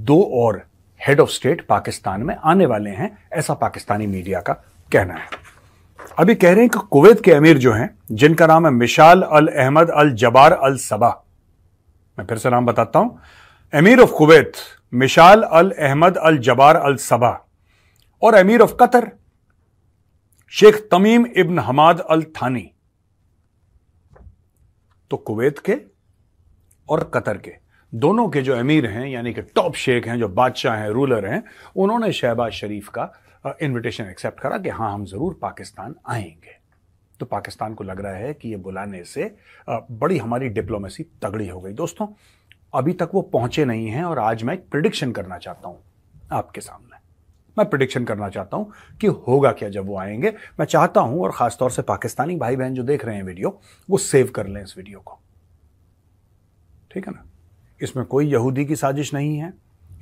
दो और head of state Pakistan में आने वाले हैं, ऐसा पाकिस्तानी मीडिया का कहना है। अभी कह रहे हैं कि कुवैत के अमीर जो हैं, जिनका नाम है मिशाल अल अहमद अल जबार अल सबा, मैं फिर से नाम बताता हूं, अमीर ऑफ कुवैत मिशाल अल अहमद अल जबार अल सबा, और अमीर ऑफ कतर शेख तमीम इब्न हमाद अल थानी। तो कुवैत के और कतर के दोनों के जो अमीर हैं, यानी कि टॉप शेख हैं, जो बादशाह हैं, रूलर हैं, उन्होंने शहबाज शरीफ का इनविटेशन एक्सेप्ट करा कि हाँ हम जरूर पाकिस्तान आएंगे। तो पाकिस्तान को लग रहा है कि ये बुलाने से बड़ी हमारी डिप्लोमेसी तगड़ी हो गई। दोस्तों अभी तक वो पहुंचे नहीं हैं, और आज मैं एक प्रिडिक्शन करना चाहता हूं आपके सामने। मैं प्रिडिक्शन करना चाहता हूं कि होगा क्या जब वो आएंगे। मैं चाहता हूं, और खासतौर से पाकिस्तानी भाई बहन जो देख रहे हैं वीडियो, वो सेव कर लें इस वीडियो को, ठीक है ना। इसमें कोई यहूदी की साजिश नहीं है,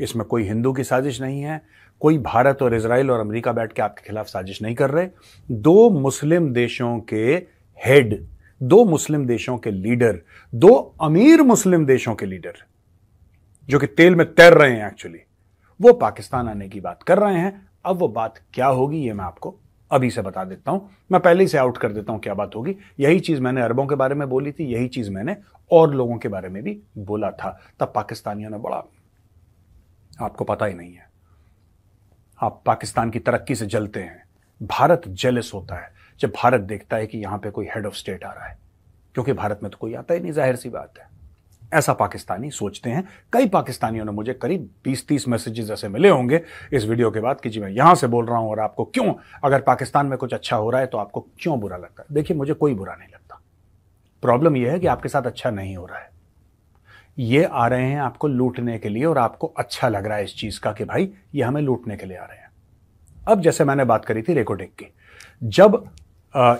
इसमें कोई हिंदू की साजिश नहीं है, कोई भारत और इजराइल और अमेरिका बैठ के आपके खिलाफ साजिश नहीं कर रहे। दो मुस्लिम देशों के हेड, दो मुस्लिम देशों के लीडर, दो अमीर मुस्लिम देशों के लीडर जो कि तेल में तैर रहे हैं एक्चुअली, वो पाकिस्तान आने की बात कर रहे हैं। अब वो बात क्या होगी ये मैं आपको अभी से बता देता हूं। मैं पहले ही से आउट कर देता हूं क्या बात होगी। यही चीज मैंने अरबों के बारे में बोली थी, यही चीज मैंने और लोगों के बारे में भी बोला था। तब पाकिस्तानियों ने बड़ा, आपको पता ही नहीं है, आप पाकिस्तान की तरक्की से जलते हैं। भारत जेलस होता है जब भारत देखता है कि यहां पे कोई हेड ऑफ स्टेट आ रहा है, क्योंकि भारत में तो कोई आता ही नहीं, जाहिर सी बात है। ऐसा पाकिस्तानी सोचते हैं। कई पाकिस्तानियों ने मुझे करीब 20-30 मैसेजेस ऐसे मिले होंगे इस वीडियो के बाद कि जी मैं यहां से बोल रहा हूं और आपको क्यों, अगर पाकिस्तान में कुछ अच्छा हो रहा है तो आपको क्यों बुरा लगता है। देखिए मुझे कोई बुरा नहीं लगता, प्रॉब्लम यह है कि आपके साथ अच्छा नहीं हो रहा है। ये आ रहे हैं आपको लूटने के लिए, और आपको अच्छा लग रहा है इस चीज का कि भाई ये हमें लूटने के लिए आ रहे हैं। अब जैसे मैंने बात करी थी रेकोडेक की, जब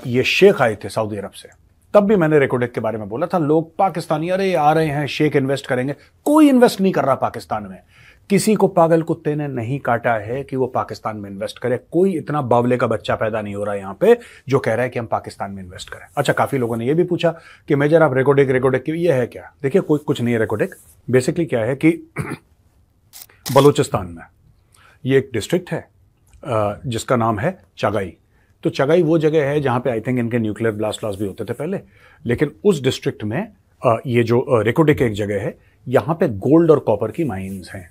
ये शेख आए थे सऊदी अरब से, तब भी मैंने रेकोडेक के बारे में बोला था। लोग पाकिस्तानी अरे आ रहे हैं, शेख इन्वेस्ट करेंगे। कोई इन्वेस्ट नहीं कर रहा पाकिस्तान में। किसी को पागल कुत्ते ने नहीं काटा है कि वो पाकिस्तान में इन्वेस्ट करे। कोई इतना बावले का बच्चा पैदा नहीं हो रहा है यहां पे जो कह रहा है कि हम पाकिस्तान में इन्वेस्ट करें। अच्छा, काफी लोगों ने ये भी पूछा कि मेजर आप रेकोडेक ये है क्या। देखिए कोई कुछ नहीं है रेकोडेक। बेसिकली क्या है कि बलूचिस्तान में ये एक डिस्ट्रिक्ट है जिसका नाम है चगाई। तो चगाई वो जगह है जहां पे आई थिंक इनके न्यूक्लियर ब्लास्ट भी होते थे पहले, लेकिन उस डिस्ट्रिक्ट में ये जो रेकोडेक एक जगह है, यहां पे गोल्ड और कॉपर की माइंस हैं।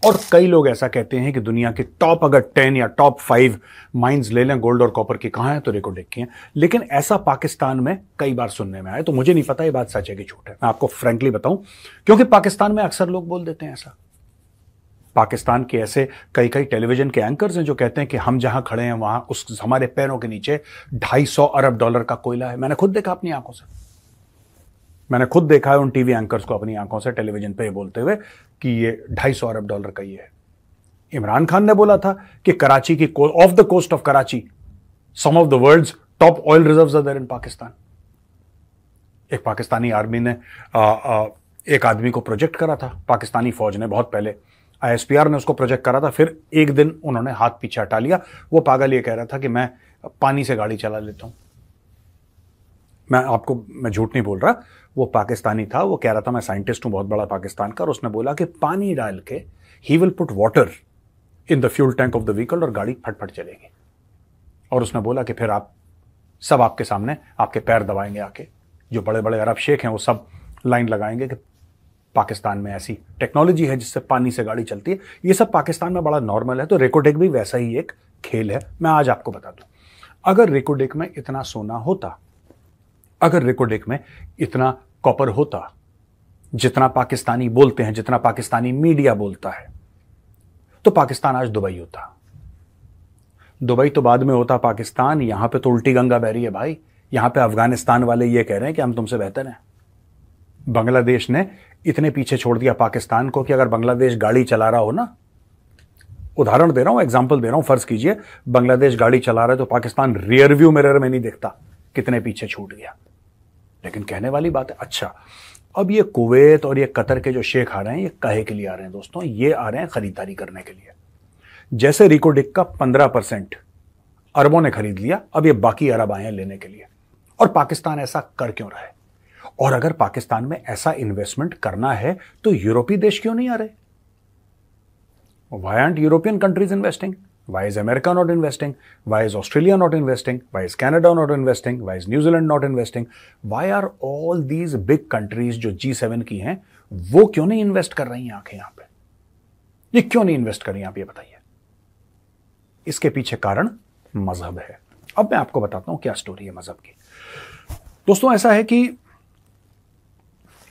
और कई लोग ऐसा कहते हैं कि दुनिया के टॉप अगर 10 या टॉप 5 माइंस ले लें गोल्ड और कॉपर की, कहां है तो रेकोडेक की हैं। लेकिन ऐसा पाकिस्तान में कई बार सुनने में आया, तो मुझे नहीं पता ये बात सच है कि झूठ है। मैं आपको फ्रैंकली बताऊं, क्योंकि पाकिस्तान में अक्सर लोग बोल देते हैं ऐसा। पाकिस्तान के ऐसे कई टेलीविजन के एंकर्स हैं जो कहते हैं कि हम जहां खड़े हैं वहां उस हमारे पैरों के नीचे $250 अरब का कोयला है। मैंने खुद देखा अपनी आंखों से, मैंने खुद देखा है उन टीवी एंकर्स को अपनी आंखों से टेलीविजन पे बोलते हुए कि ये $250 अरब का ये है। इमरान खान ने बोला था कि कराची की off the coast of Karachi some of the world's top oil reserves are there in Pakistan. एक पाकिस्तानी आर्मी ने एक आदमी को प्रोजेक्ट करा था, पाकिस्तानी फौज ने, बहुत पहले ISPR ने उसको प्रोजेक्ट करा था। फिर एक दिन उन्होंने हाथ पीछे हटा लिया। वो पागल ये कह रहा था कि मैं पानी से गाड़ी चला लेता हूं। मैं झूठ नहीं बोल रहा, वो पाकिस्तानी था। वो कह रहा था मैं साइंटिस्ट हूं बहुत बड़ा पाकिस्तान का, और उसने बोला कि पानी डाल के he will put water in the fuel tank of the vehicle और गाड़ी फटफट चलेगी। और उसने बोला कि फिर आप सब आपके सामने आपके पैर दबाएंगे आके। जो बड़े बड़े अरब शेख हैं वो सब लाइन लगाएंगे कि पाकिस्तान में ऐसी टेक्नोलॉजी है जिससे पानी से गाड़ी चलती है। ये सब पाकिस्तान में बड़ा नॉर्मल है। तो रेकोडेक भी वैसा ही एक खेल है। मैं आज आपको बता दूं, अगर रेकोडेक में इतना सोना होता, अगर रेकोडेक में इतना कॉपर होता जितना पाकिस्तानी बोलते हैं, जितना पाकिस्तानी मीडिया बोलता है, तो पाकिस्तान आज दुबई होता। दुबई तो बाद में होता पाकिस्तान। यहां पे तो उल्टी गंगा बह रही है भाई। यहां पे अफगानिस्तान वाले ये कह रहे हैं कि हम तुमसे बेहतर हैं। बांग्लादेश ने इतने पीछे छोड़ दिया पाकिस्तान को कि अगर बांग्लादेश गाड़ी चला रहा हो ना, उदाहरण दे रहा हूं, एग्जांपल दे रहा हूं, फर्ज कीजिए बांग्लादेश गाड़ी चला रहा है तो पाकिस्तान रियर व्यू मिरर में नहीं देखता कितने पीछे छूट गया। लेकिन कहने वाली बात है। अच्छा, अब ये कुवैत और ये कतर के जो शेख आ रहे हैं, ये काहे के लिए आ रहे हैं दोस्तों? ये आ रहे हैं खरीदारी करने के लिए। जैसे रिकोडिक का 15% अरबों ने खरीद लिया, अब ये बाकी अरब आए हैं लेने के लिए। और पाकिस्तान ऐसा कर क्यों रहा है? और अगर पाकिस्तान में ऐसा इन्वेस्टमेंट करना है तो यूरोपीय देश क्यों नहीं आ रहे? Why aren't European countries investing? Why is America not investing? Why is Australia not investing? Why is Canada not investing? Why is New Zealand not investing? Why are all these big countries जो G7 की हैं, वो क्यों नहीं invest कर रही हैं आंखें यहां पे? ये क्यों नहीं इन्वेस्ट कर रही हैं आप ये बताइए? इसके पीछे कारण मजहब है। अब मैं आपको बताता हूं क्या स्टोरी है मजहब की। दोस्तों, ऐसा है कि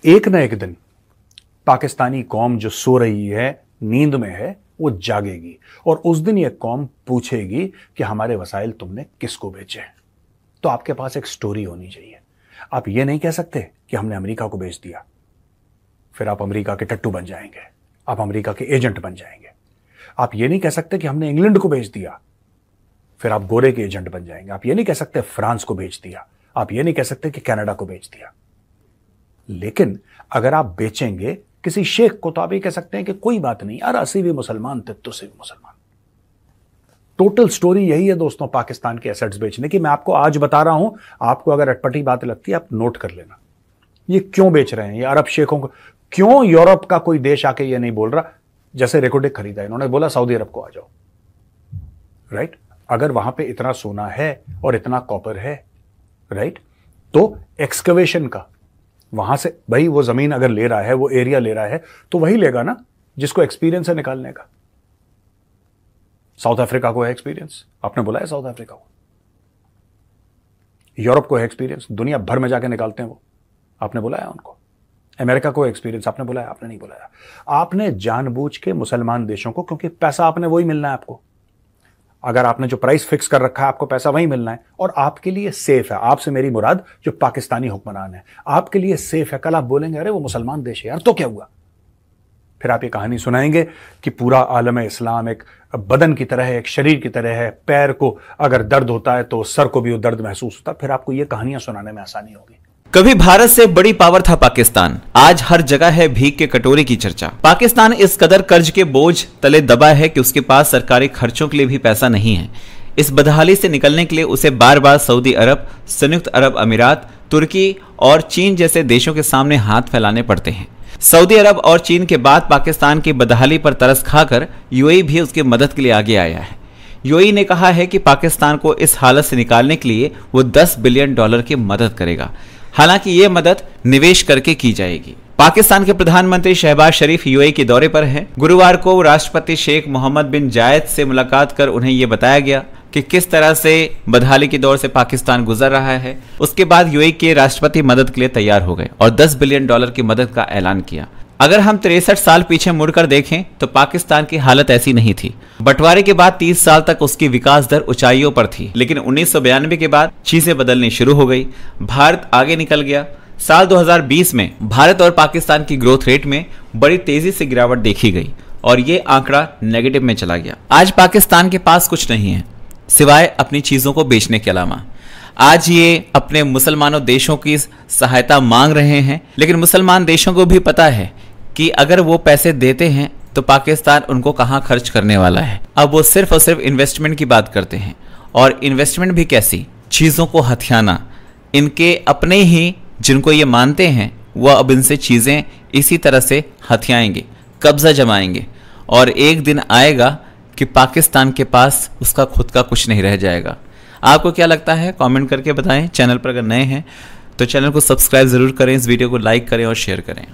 एक ना एक दिन पाकिस्तानी कौम जो सो रही है, नींद में है, वो जागेगी और उस दिन ये कौम पूछेगी कि हमारे वसाइल तुमने किसको बेचे हैं। तो आपके पास एक स्टोरी होनी चाहिए। आप ये नहीं कह सकते कि हमने अमेरिका को बेच दिया, फिर आप अमेरिका के टट्टू बन जाएंगे, आप अमेरिका के एजेंट बन जाएंगे। आप ये नहीं कह सकते कि हमने इंग्लैंड को बेच दिया, फिर आप गोरे के एजेंट बन जाएंगे। आप ये नहीं कह सकते फ्रांस को बेच दिया, आप ये नहीं कह सकते कि कनाडा को बेच दिया। लेकिन अगर आप बेचेंगे किसी शेख को, तो आप ये कह सकते हैं कि कोई बात नहीं यार, असी भी मुसलमान थे तो से भी मुसलमान। टोटल स्टोरी यही है दोस्तों पाकिस्तान के एसेट्स बेचने की। मैं आपको आज बता रहा हूं, आपको अगर अटपटी बात लगती है आप नोट कर लेना। ये क्यों बेच रहे हैं ये अरब शेखों को? क्यों यूरोप का कोई देश आके ये नहीं बोल रहा? जैसे रेकोडेक खरीदा, इन्होंने बोला सऊदी अरब को आ जाओ, राइट? अगर वहां पे इतना सोना है और इतना कॉपर है, राइट, तो एक्सकवेशन का वहां से, भाई वो जमीन अगर ले रहा है, वो एरिया ले रहा है, तो वही लेगा ना जिसको एक्सपीरियंस है निकालने का। साउथ अफ्रीका को है एक्सपीरियंस, आपने बुलाया साउथ अफ्रीका को। यूरोप को है एक्सपीरियंस, दुनिया भर में जाके निकालते हैं वो, आपने बुलाया उनको। अमेरिका को एक्सपीरियंस, आपने बुलाया? आपने नहीं बुलाया। आपने जानबूझ के मुसलमान देशों को, क्योंकि पैसा आपने वही मिलना है आपको, अगर आपने जो प्राइस फिक्स कर रखा है आपको पैसा वही मिलना है और आपके लिए सेफ है। आपसे मेरी मुराद जो पाकिस्तानी हुक्मरान है, आपके लिए सेफ है। कल आप बोलेंगे अरे वो मुसलमान देश है यार, तो क्या हुआ? फिर आप ये कहानी सुनाएंगे कि पूरा आलम इस्लाम एक बदन की तरह है, एक शरीर की तरह है, पैर को अगर दर्द होता है तो सर को भी वो दर्द महसूस होता है। फिर आपको ये कहानियां सुनाने में आसानी होगी। कभी भारत से बड़ी पावर था पाकिस्तान, आज हर जगह है भीख के कटोरे की चर्चा। पाकिस्तान इस कदर कर्ज के बोझ तले दबा है कि उसके पास सरकारी खर्चों के लिए भी पैसा नहीं है। इस बदहाली से निकलने के लिए उसे बार बार सऊदी अरब, संयुक्त अरब अमीरात, तुर्की और चीन जैसे देशों के सामने हाथ फैलाने पड़ते हैं। सऊदी अरब और चीन के बाद पाकिस्तान की बदहाली पर तरस खाकर यूएई भी उसकी मदद के लिए आगे आया है। यूएई ने कहा है कि पाकिस्तान को इस हालत से निकालने के लिए वो $10 बिलियन की मदद करेगा। हालांकि ये मदद निवेश करके की जाएगी। पाकिस्तान के प्रधानमंत्री शहबाज शरीफ यूएई के दौरे पर हैं। गुरुवार को राष्ट्रपति शेख मोहम्मद बिन जायद से मुलाकात कर उन्हें यह बताया गया कि किस तरह से बदहाली के दौर से पाकिस्तान गुजर रहा है। उसके बाद यूएई के राष्ट्रपति मदद के लिए तैयार हो गए और $10 बिलियन की मदद का ऐलान किया। अगर हम 63 साल पीछे मुड़कर देखें तो पाकिस्तान की हालत ऐसी नहीं थी। बंटवारे के बाद 30 साल तक उसकी विकास दर ऊंचाइयों पर थी, लेकिन 1992 के बाद चीजें बदलनी शुरू हो गई। भारत आगे निकल गया। साल 2020 में भारत और पाकिस्तान की ग्रोथ रेट में बड़ी तेजी से गिरावट देखी गई और ये आंकड़ा नेगेटिव में चला गया। आज पाकिस्तान के पास कुछ नहीं है सिवाय अपनी चीजों को बेचने के अलावा। आज ये अपने मुसलमानों देशों की सहायता मांग रहे हैं, लेकिन मुसलमान देशों को भी पता है कि अगर वो पैसे देते हैं तो पाकिस्तान उनको कहां खर्च करने वाला है। अब वो सिर्फ और सिर्फ इन्वेस्टमेंट की बात करते हैं, और इन्वेस्टमेंट भी कैसी? चीज़ों को हथियाना। इनके अपने ही जिनको ये मानते हैं वह अब इनसे चीज़ें इसी तरह से हथियाएंगे, कब्जा जमाएंगे, और एक दिन आएगा कि पाकिस्तान के पास उसका खुद का कुछ नहीं रह जाएगा। आपको क्या लगता है? कमेंट करके बताएं। चैनल पर अगर नए हैं तो चैनल को सब्सक्राइब जरूर करें, इस वीडियो को लाइक करें और शेयर करें।